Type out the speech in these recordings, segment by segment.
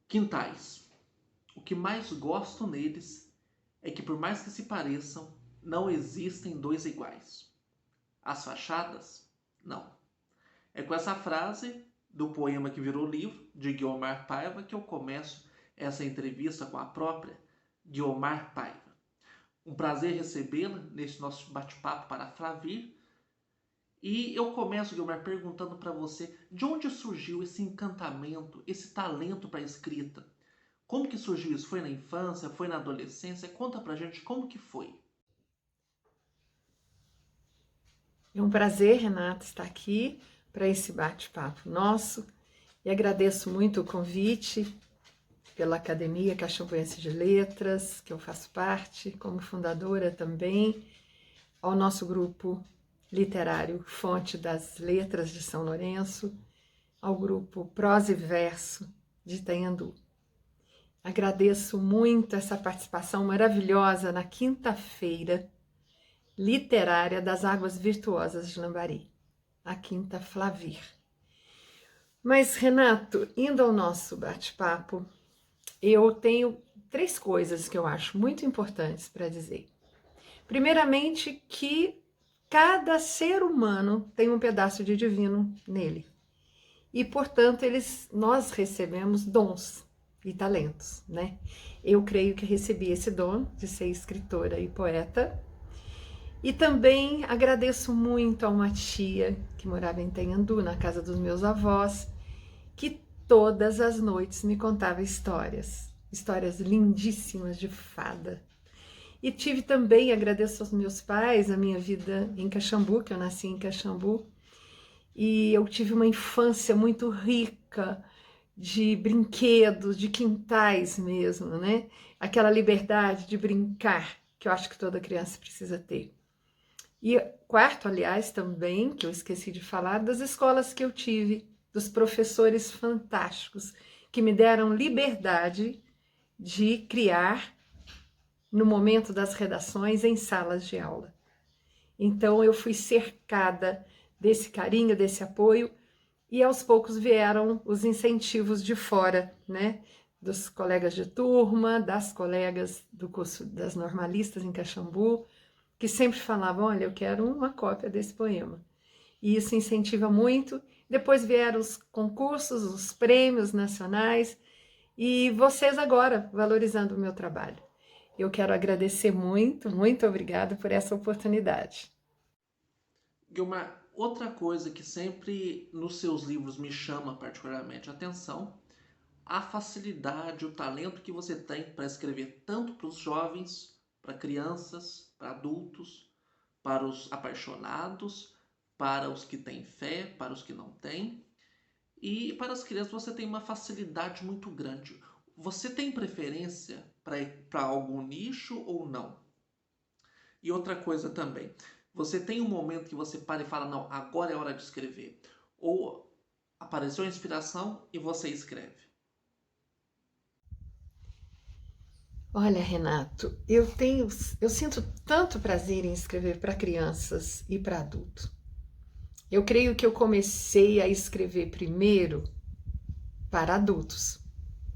Quintais. O que mais gosto neles é que, por mais que se pareçam, não existem dois iguais. As fachadas? Não. É com essa frase do poema que virou livro, de Guiomar Paiva, que eu começo essa entrevista com a própria Guiomar Paiva. Um prazer recebê-la neste nosso bate-papo para Flavir. E eu começo, Guiomar, perguntando para você de onde surgiu esse encantamento, esse talento para a escrita. Como que surgiu isso? Foi na infância? Foi na adolescência? Conta pra gente como que foi. É um prazer, Renata, estar aqui para esse bate-papo nosso e agradeço muito o convite pela Academia Caxambuense de Letras, que eu faço parte, como fundadora também, ao nosso grupo literário Fonte das Letras de São Lourenço, ao grupo Prosa e Verso de Itanhandu. Agradeço muito essa participação maravilhosa na quinta-feira literária das Águas Virtuosas de Lambari, a Quinta Flavir. Mas, Renato, indo ao nosso bate-papo, eu tenho 3 coisas que eu acho muito importantes para dizer. Primeiramente, que cada ser humano tem um pedaço de divino nele. E, portanto, nós recebemos dons e talentos, né? Eu creio que recebi esse dom de ser escritora e poeta. E também agradeço muito a uma tia que morava em Itanhandu, na casa dos meus avós, que todas as noites me contava histórias lindíssimas de fada. E tive também, agradeço aos meus pais, a minha vida em Caxambu, que eu nasci em Caxambu, e eu tive uma infância muito rica de brinquedos, de quintais mesmo, né? Aquela liberdade de brincar que eu acho que toda criança precisa ter. E quarto, aliás, também, que eu esqueci de falar, das escolas que eu tive, dos professores fantásticos que me deram liberdade de criar no momento das redações em salas de aula. Então eu fui cercada desse carinho, desse apoio, e aos poucos vieram os incentivos de fora, né? Dos colegas de turma, das colegas do curso das normalistas em Caxambu, que sempre falavam, olha, eu quero uma cópia desse poema. E isso incentiva muito. Depois vieram os concursos, os prêmios nacionais, e vocês agora valorizando o meu trabalho. Eu quero agradecer muito, muito obrigada por essa oportunidade. Guilmar, outra coisa que sempre nos seus livros me chama particularmente a atenção, a facilidade, o talento que você tem para escrever tanto para os jovens, para crianças, para adultos, para os apaixonados, para os que têm fé, para os que não têm. E para as crianças você tem uma facilidade muito grande. Você tem preferência para algum nicho ou não? E outra coisa também, você tem um momento que você para e fala, não, agora é hora de escrever. Ou apareceu a inspiração e você escreve. Olha, Renato, eu sinto tanto prazer em escrever para crianças e para adultos. Eu creio que eu comecei a escrever primeiro para adultos,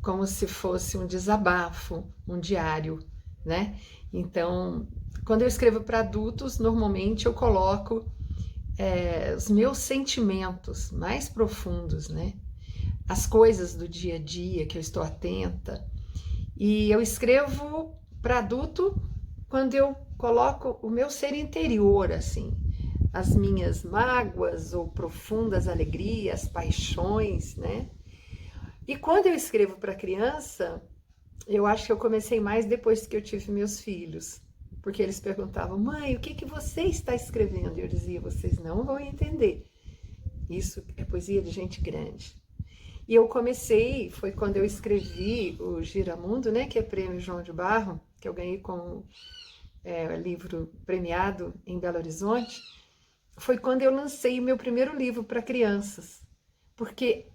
como se fosse um desabafo, um diário, né? Então, quando eu escrevo para adultos, normalmente eu coloco os meus sentimentos mais profundos, né? As coisas do dia a dia que eu estou atenta. E eu escrevo para adulto quando eu coloco o meu ser interior, assim, as minhas mágoas ou profundas alegrias, paixões, né? E quando eu escrevo para criança, eu acho que eu comecei mais depois que eu tive meus filhos, porque eles perguntavam, mãe, o que que você está escrevendo? E eu dizia, vocês não vão entender. Isso é poesia de gente grande. E eu comecei, foi quando eu escrevi o Giramundo, né, que é prêmio João de Barro, que eu ganhei com livro premiado em Belo Horizonte, foi quando eu lancei o meu primeiro livro para crianças. Porque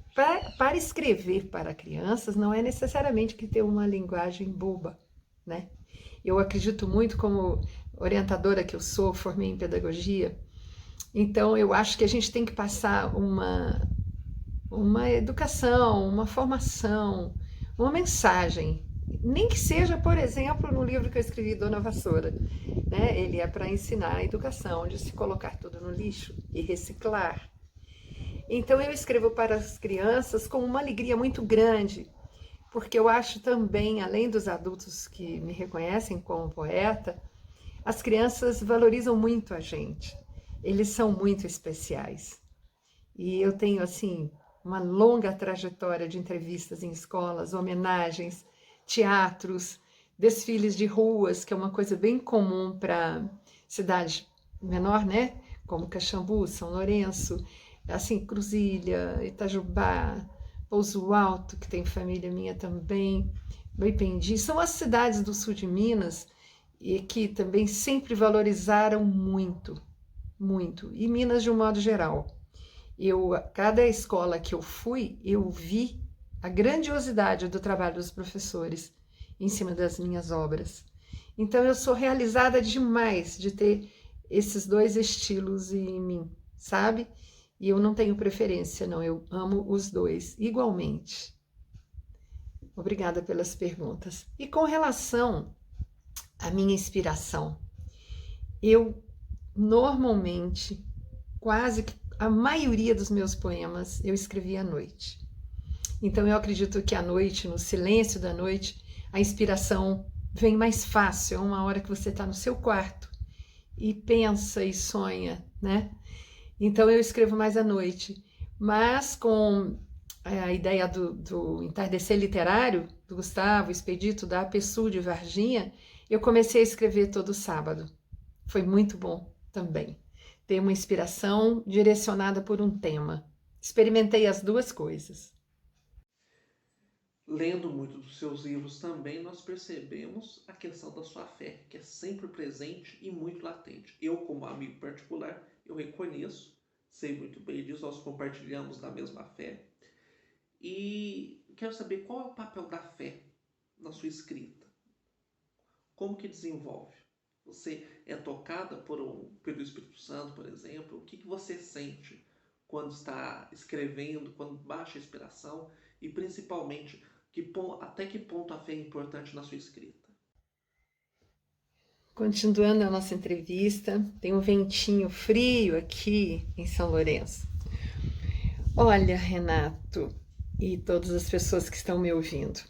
para escrever para crianças não é necessariamente que ter uma linguagem boba, né? Eu acredito muito, como orientadora que eu sou, formei em pedagogia, então eu acho que a gente tem que passar uma educação, uma formação, uma mensagem, nem que seja, por exemplo, no livro que eu escrevi, Dona Vassoura, né? Ele é para ensinar a educação, de se colocar tudo no lixo e reciclar. Então eu escrevo para as crianças com uma alegria muito grande, porque eu acho também, além dos adultos que me reconhecem como poeta, as crianças valorizam muito a gente. Eles são muito especiais. E eu tenho, assim, uma longa trajetória de entrevistas em escolas, homenagens, teatros, desfiles de ruas, que é uma coisa bem comum para cidade menor, né? Como Caxambu, São Lourenço, assim, Cruzília, Itajubá, Pouso Alto, que tem família minha também, Boipendi. São as cidades do sul de Minas e que também sempre valorizaram muito, muito. E Minas de um modo geral. Cada escola que eu fui, eu vi a grandiosidade do trabalho dos professores em cima das minhas obras. Então eu sou realizada demais de ter esses dois estilos em mim, sabe? E eu não tenho preferência, não, eu amo os dois igualmente. Obrigada pelas perguntas. E com relação à minha inspiração, eu normalmente, quase que a maioria dos meus poemas eu escrevi à noite. Então eu acredito que à noite, no silêncio da noite, a inspiração vem mais fácil. É uma hora que você está no seu quarto e pensa e sonha, né? Então eu escrevo mais à noite. Mas com a ideia do entardecer literário, do Gustavo Expedito, da Pessoa de Varginha, eu comecei a escrever todo sábado. Foi muito bom também. Ter uma inspiração direcionada por um tema. Experimentei as duas coisas. Lendo muito dos seus livros também, nós percebemos a questão da sua fé, que é sempre presente e muito latente. Eu, como amigo particular, eu reconheço, sei muito bem disso, nós compartilhamos da mesma fé. E quero saber qual é o papel da fé na sua escrita. Como que desenvolve? Você é tocada pelo Espírito Santo, por exemplo? O que você sente quando está escrevendo, quando baixa a inspiração? E principalmente, até que ponto a fé é importante na sua escrita? Continuando a nossa entrevista, tem um ventinho frio aqui em São Lourenço. Olha, Renato, e todas as pessoas que estão me ouvindo,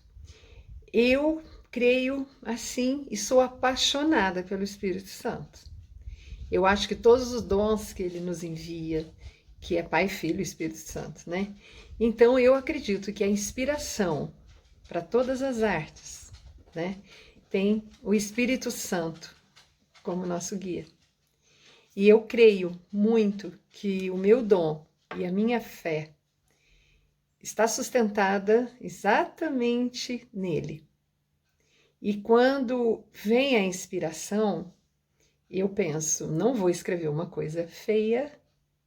eu creio assim e sou apaixonada pelo Espírito Santo. Eu acho que todos os dons que ele nos envia, que é Pai, Filho e Espírito Santo, né? Então eu acredito que a inspiração para todas as artes, né, tem o Espírito Santo como nosso guia. E eu creio muito que o meu dom e a minha fé está sustentada exatamente nele. E quando vem a inspiração, eu penso, não vou escrever uma coisa feia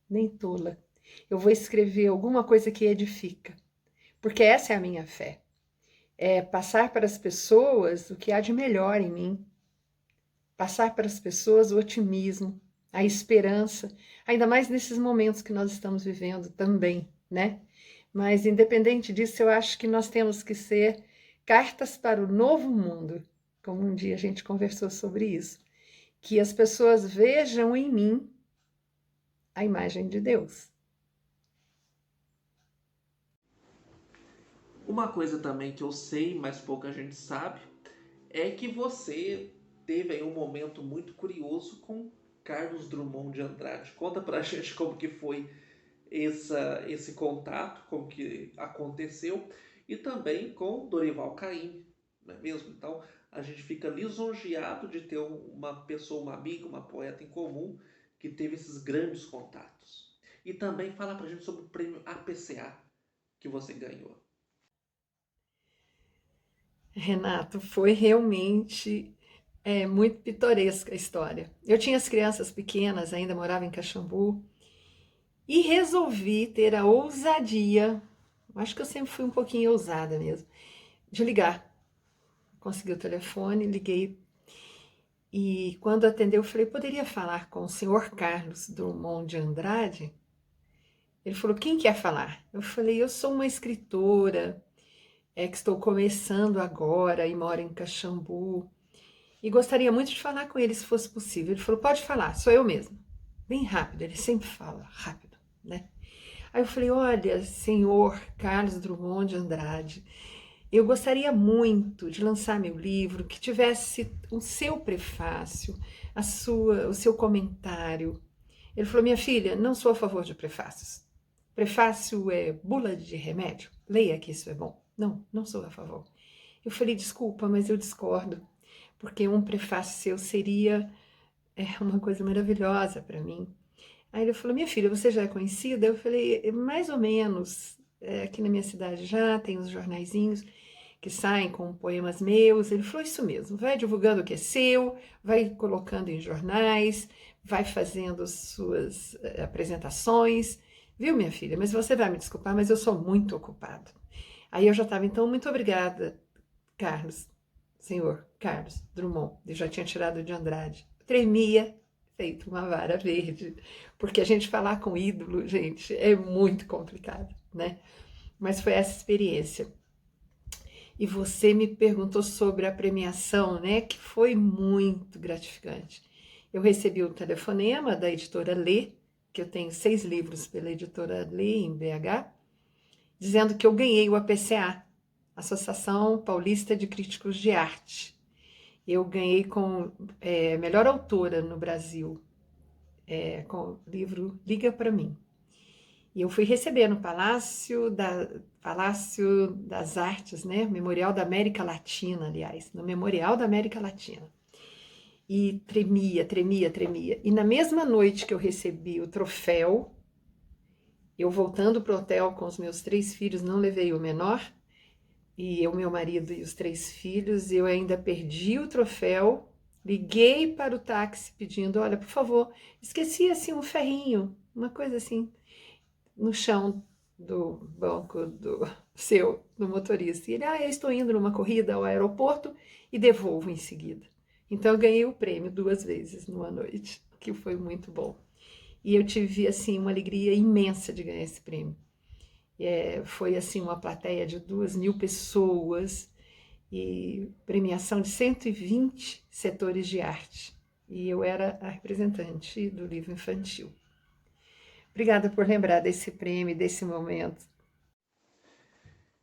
nem tola. Eu vou escrever alguma coisa que edifica, porque essa é a minha fé. É passar para as pessoas o que há de melhor em mim, passar para as pessoas o otimismo, a esperança, ainda mais nesses momentos que nós estamos vivendo também, né? Mas independente disso, eu acho que nós temos que ser cartas para o novo mundo, como um dia a gente conversou sobre isso, que as pessoas vejam em mim a imagem de Deus. Uma coisa também que eu sei, mas pouca gente sabe, é que você teve aí um momento muito curioso com Carlos Drummond de Andrade. Conta pra gente como que foi esse contato, como que aconteceu, e também com Dorival Caymmi, não é mesmo? Então a gente fica lisonjeado de ter uma pessoa, uma amiga, uma poeta em comum que teve esses grandes contatos. E também fala pra gente sobre o prêmio APCA que você ganhou. Renato, foi realmente muito pitoresca a história. Eu tinha as crianças pequenas, ainda morava em Caxambu, e resolvi ter a ousadia, acho que eu sempre fui um pouquinho ousada mesmo, de ligar. Consegui o telefone, liguei, e quando atendeu, eu falei, poderia falar com o senhor Carlos Drummond de Andrade? Ele falou, quem quer falar? Eu falei, eu sou uma escritora, que estou começando agora e moro em Caxambu. E gostaria muito de falar com ele, se fosse possível. Ele falou, pode falar, sou eu mesmo. Bem rápido, ele sempre fala rápido, né? Aí eu falei, olha, senhor Carlos Drummond de Andrade, eu gostaria muito de lançar meu livro, que tivesse o seu prefácio, o seu comentário. Ele falou, minha filha, não sou a favor de prefácios. Prefácio é bula de remédio. Leia que isso é bom. Não, não sou a favor. Eu falei, desculpa, mas eu discordo, porque um prefácio seu seria uma coisa maravilhosa para mim. Aí ele falou, minha filha, você já é conhecida? Eu falei, mais ou menos. Aqui na minha cidade já tem os jornaizinhos que saem com poemas meus. Ele falou, isso mesmo, vai divulgando o que é seu, vai colocando em jornais, vai fazendo suas apresentações. Viu, minha filha? Mas você vai me desculpar, mas eu sou muito ocupado. Aí eu já estava, então, muito obrigada, Carlos, senhor Carlos Drummond. Eu já tinha tirado de Andrade. Tremia, feito uma vara verde, porque a gente falar com ídolo, gente, é muito complicado, né? Mas foi essa experiência. E você me perguntou sobre a premiação, né? Que foi muito gratificante. Eu recebi o telefonema da editora Lê, que eu tenho 6 livros pela editora Lê em BH, dizendo que eu ganhei o APCA, Associação Paulista de Críticos de Arte. Eu ganhei com melhor autora no Brasil, com o livro Liga para Mim. E eu fui receber no Palácio das Artes, né? Memorial da América Latina, aliás, no Memorial da América Latina. E tremia, tremia, tremia. E na mesma noite que eu recebi o troféu, eu voltando para o hotel com os meus 3 filhos, não levei o menor, e eu, meu marido e os 3 filhos, eu ainda perdi o troféu, liguei para o táxi pedindo, olha, por favor, esqueci assim um ferrinho, uma coisa assim, no chão do banco do motorista. E ele, eu estou indo numa corrida ao aeroporto e devolvo em seguida. Então eu ganhei o prêmio 2 vezes numa noite, que foi muito bom. E eu tive, assim, uma alegria imensa de ganhar esse prêmio. Foi, assim, uma plateia de 2.000 pessoas e premiação de 120 setores de arte. E eu era a representante do livro infantil. Obrigada por lembrar desse prêmio, desse momento.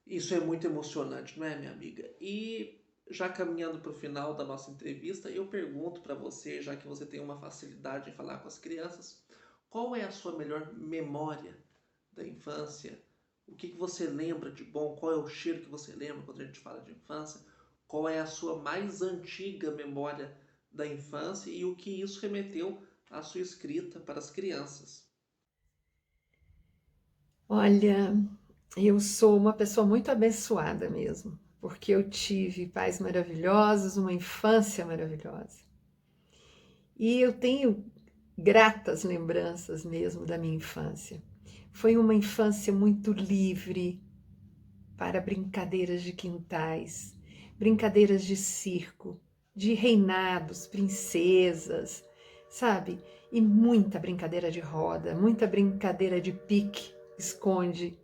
Isso é muito emocionante, não é, minha amiga? E já caminhando para o final da nossa entrevista, eu pergunto para você, já que você tem uma facilidade em falar com as crianças, qual é a sua melhor memória da infância? O que você lembra de bom? Qual é o cheiro que você lembra quando a gente fala de infância? Qual é a sua mais antiga memória da infância e o que isso remeteu à sua escrita para as crianças? Olha, eu sou uma pessoa muito abençoada mesmo, porque eu tive pais maravilhosos, uma infância maravilhosa. E eu tenho gratas lembranças mesmo da minha infância. Foi uma infância muito livre para brincadeiras de quintais, brincadeiras de circo, de reinados, princesas, sabe? E muita brincadeira de roda, muita brincadeira de pique, esconde,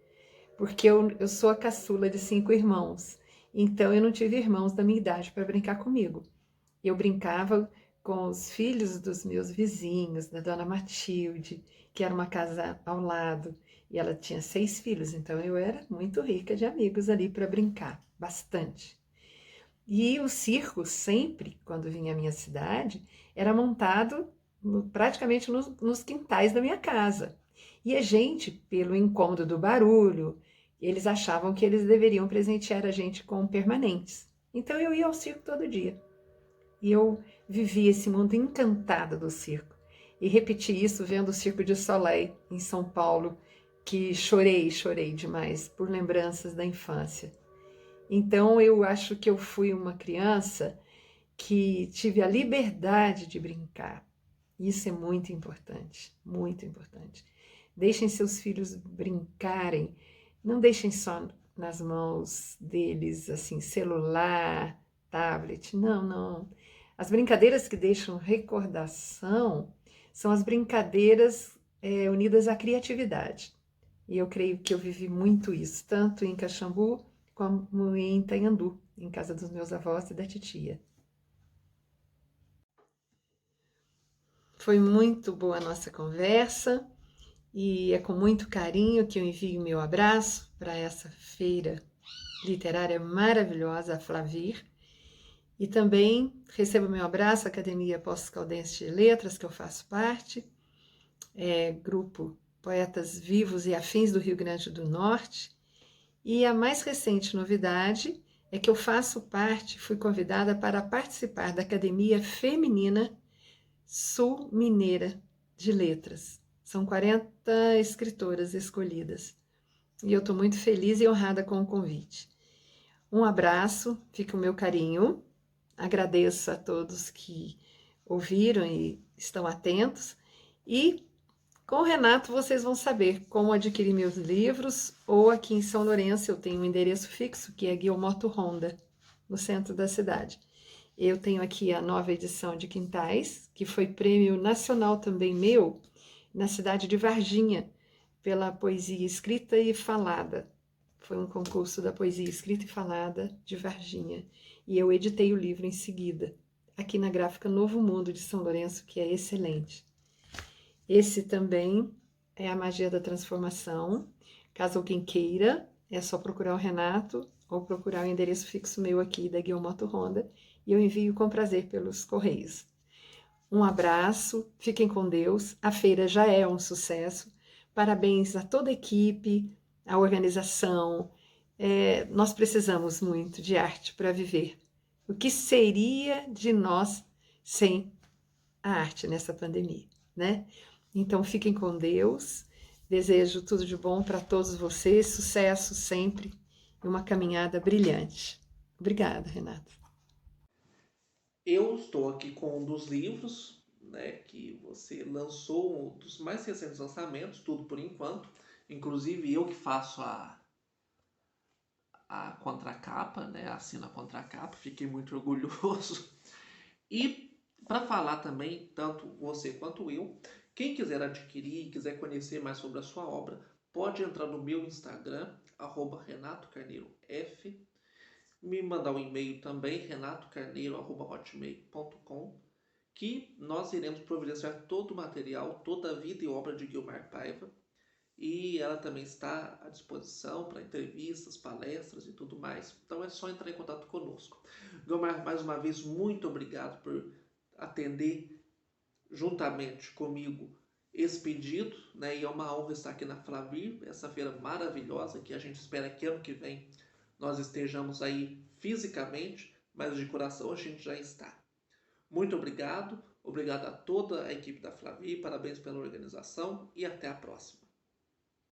porque eu sou a caçula de 5 irmãos, então eu não tive irmãos da minha idade para brincar comigo. Eu brincava com os filhos dos meus vizinhos, da dona Matilde, que era uma casa ao lado, e ela tinha 6 filhos, então eu era muito rica de amigos ali para brincar, bastante. E o circo sempre, quando vinha à minha cidade, era montado praticamente nos quintais da minha casa. E a gente, pelo incômodo do barulho, eles achavam que eles deveriam presentear a gente com permanentes. Então eu ia ao circo todo dia. E eu vivi esse mundo encantada do circo. E repeti isso vendo o Circo de Soleil, em São Paulo, que chorei demais por lembranças da infância. Então eu acho que eu fui uma criança que tive a liberdade de brincar. Isso é muito importante, muito importante. Deixem seus filhos brincarem, não deixem só nas mãos deles, assim, celular, tablet, não. As brincadeiras que deixam recordação são as brincadeiras unidas à criatividade. E eu creio que eu vivi muito isso, tanto em Caxambu como em Itanhandu, em casa dos meus avós e da titia. Foi muito boa a nossa conversa e é com muito carinho que eu envio meu abraço para essa feira literária maravilhosa, a Flavir. E também recebo meu abraço à Academia Pós-Caldense de Letras, que eu faço parte, grupo Poetas Vivos e Afins do Rio Grande do Norte. E a mais recente novidade é que eu faço parte, fui convidada para participar da Academia Feminina Sul Mineira de Letras. São 40 escritoras escolhidas. E eu estou muito feliz e honrada com o convite. Um abraço, fica o meu carinho. Agradeço a todos que ouviram e estão atentos. E com o Renato vocês vão saber como adquirir meus livros, ou aqui em São Lourenço eu tenho um endereço fixo, que é Guilmoto Honda, no centro da cidade. Eu tenho aqui a nova edição de Quintais, que foi prêmio nacional também meu, na cidade de Varginha, pela poesia escrita e falada. Foi um concurso da poesia escrita e falada de Varginha. E eu editei o livro em seguida, aqui na Gráfica Novo Mundo de São Lourenço, que é excelente. Esse também é A Magia da Transformação. Caso alguém queira, é só procurar o Renato ou procurar o endereço fixo meu aqui da Guilmoto Honda e eu envio com prazer pelos correios. Um abraço, fiquem com Deus. A feira já é um sucesso. Parabéns a toda a equipe, a organização. Nós precisamos muito de arte para viver. O que seria de nós sem a arte nessa pandemia, né? Então fiquem com Deus. Desejo tudo de bom para todos vocês, sucesso sempre e uma caminhada brilhante. Obrigada, Renata. Eu estou aqui com um dos livros, né, que você lançou, um dos mais recentes lançamentos, Tudo por Enquanto. Inclusive eu que faço a contracapa, né, assino a contracapa, fiquei muito orgulhoso. E para falar também, tanto você quanto eu, quem quiser adquirir, quiser conhecer mais sobre a sua obra, pode entrar no meu Instagram, @RenatoCarneiroF, me mandar um e-mail também, renatocarneiro@hotmail.com, que nós iremos providenciar todo o material, toda a vida e obra de Guilmar Paiva, e ela também está à disposição para entrevistas, palestras e tudo mais. Então é só entrar em contato conosco. Guilmar, mais uma vez, muito obrigado por atender juntamente comigo esse pedido, né? E é uma honra estar aqui na Flavir, essa feira maravilhosa que a gente espera que ano que vem nós estejamos aí fisicamente, mas de coração a gente já está. Muito obrigado, obrigado a toda a equipe da Flavir, parabéns pela organização e até a próxima.